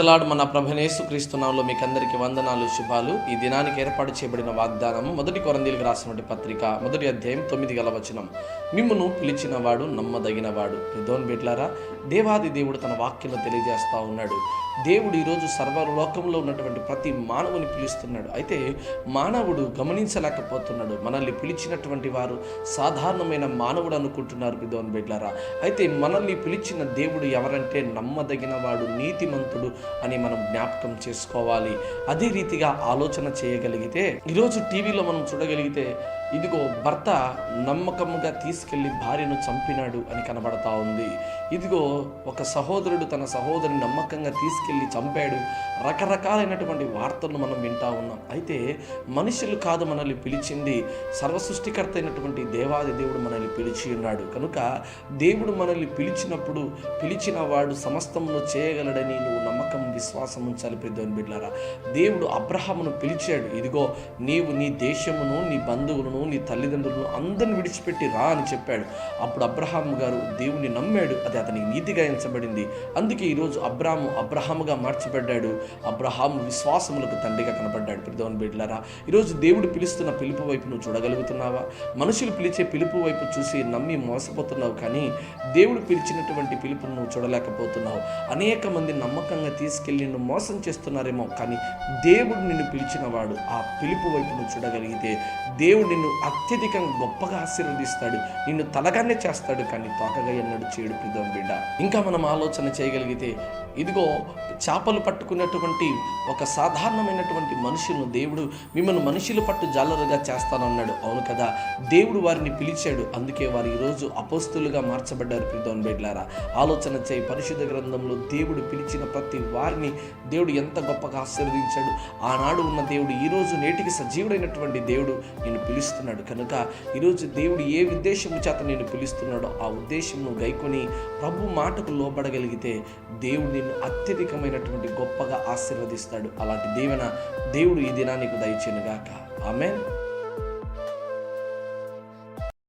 Praise మన ప్రభువైన యేసుక్రీస్తు నామములో మీకు అందరికీ వందనాలు, శుభాలు. ఈ దినానికి ఏర్పాటు చేయబడిన వాగ్దానం 1 కొరింథీయులకు రాసినటువంటి పత్రిక 1వ అధ్యాయం 9వ వచనం. మిమ్మును పిలిచిన వాడు నమ్మదగినవాడు. దేవుని బిడ్డలారా, దేవాది దేవుడు తన వాక్యంలో తెలియజేస్తా ఉన్నాడు. దేవుడు ఈరోజు సర్వలోకంలో ఉన్నటువంటి ప్రతి మానవుని పిలుస్తున్నాడు. అయితే మానవుడు గమనించలేకపోతున్నాడు. మనల్ని పిలిచినటువంటి వారు సాధారణమైన మానవుడు అనుకుంటున్నారు. దేవుని బిడ్డలారా, అయితే మనల్ని పిలిచిన దేవుడు ఎవరంటే నమ్మదగిన వాడు, నీతిమంతుడు అని మనం జ్ఞాపకం చేసుకోవాలి. అదే రీతిగా ఆలోచన చేయగలిగితే ఈరోజు టీవీలో మనం చూడగలిగితే ఇదిగో భర్త నమ్మకముగా తీసుకెళ్లి భార్యను చంపినాడు అని కనబడతా ఉంది. ఇదిగో ఒక సహోదరుడు తన సహోదరుని నమ్మకంగా తీసుకెళ్లి చంపాడు. రకరకాలైనటువంటి వార్తలను మనం వింటా ఉన్నాం. అయితే మనుషులు కాదు మనల్ని పిలిచింది, సర్వసృష్టికర్త అయినటువంటి దేవాది దేవుడు మనల్ని పిలిచి ఉన్నాడు. కనుక దేవుడు మనల్ని పిలిచినప్పుడు పిలిచిన వాడు సమస్తమును చేయగలడని నువ్వు నమ్మకం, విశ్వాసం ఉంచాలి. పెద్దోని బిడ్డలారా, దేవుడు అబ్రహామును పిలిచాడు. ఇదిగో నీవు నీ దేశమును, నీ బంధువులను, నీ తల్లిదండ్రులను అందరిని విడిచిపెట్టి రా అని చెప్పాడు. అప్పుడు అబ్రహాము గారు దేవుని నమ్మాడు. అది అతనికి నీతిగా ఎంచబడింది. అందుకే ఈరోజు అబ్రహాముగా మార్చబడ్డాడు. అబ్రహాము విశ్వాసములకు తండ్రిగా కనబడ్డాడు. పెద్దోని బిడ్డలారా, ఈరోజు దేవుడు పిలుస్తున్న పిలుపు వైపు నువ్వు చూడగలుగుతున్నావా? మనుషులు పిలిచే పిలుపు వైపు చూసి నమ్మి మోసపోతున్నావు, కానీ దేవుడు పిలిచినటువంటి పిలుపును నువ్వు చూడలేకపోతున్నావు. అనేక మంది నమ్మకంగా తీసుకెళ్ళి నిన్ను మోసం చేస్తున్నారేమో, కానీ దేవుడు నిన్ను పిలిచిన వాడు. ఆ పిలుపు వైపు నువ్వు చూడగలిగితే దేవుడు నిన్ను అత్యధికంగా గొప్పగా ఆశీర్వదిస్తాడు. నిన్ను తలగానే చేస్తాడు, కానీ తోకగా ఎన్నడూ చేయడు. పిదోని బిడ్డ, ఇంకా మనం ఆలోచన చేయగలిగితే ఇదిగో చేపలు పట్టుకున్నటువంటి ఒక సాధారణమైనటువంటి మనుషులను దేవుడు మిమ్మల్ని మనుషులు పట్టు జాలరుగా చేస్తానన్నాడు. అవును కదా, దేవుడు వారిని పిలిచాడు. అందుకే వారు ఈరోజు అపోస్తులుగా మార్చబడ్డారు. పిదోని బిడ్డలారా, ఆలోచన చేయి. పరిశుద్ధ గ్రంథంలో దేవుడు పిలిచిన ప్రతి వారిని దేవుడు ఎంత గొప్పగా ఆశీర్వదించాడు. ఆనాడు ఉన్న దేవుడు ఈరోజు నేటికి సజీవుడైనటువంటి దేవుడు నిన్ను పిలుస్తున్నాడు. కనుక ఈరోజు దేవుడు ఏ ఉద్దేశం చేత నిన్ను పిలుస్తున్నాడో ఆ ఉద్దేశంను గైకొని ప్రభు మాటకు లోబడగలిగితే దేవుడు నిన్ను అత్యధికమైనటువంటి గొప్పగా ఆశీర్వదిస్తాడు. అలాంటి దీవెన దేవుడు ఈ దినానికి దయచేయునుగాక. ఆమేన్.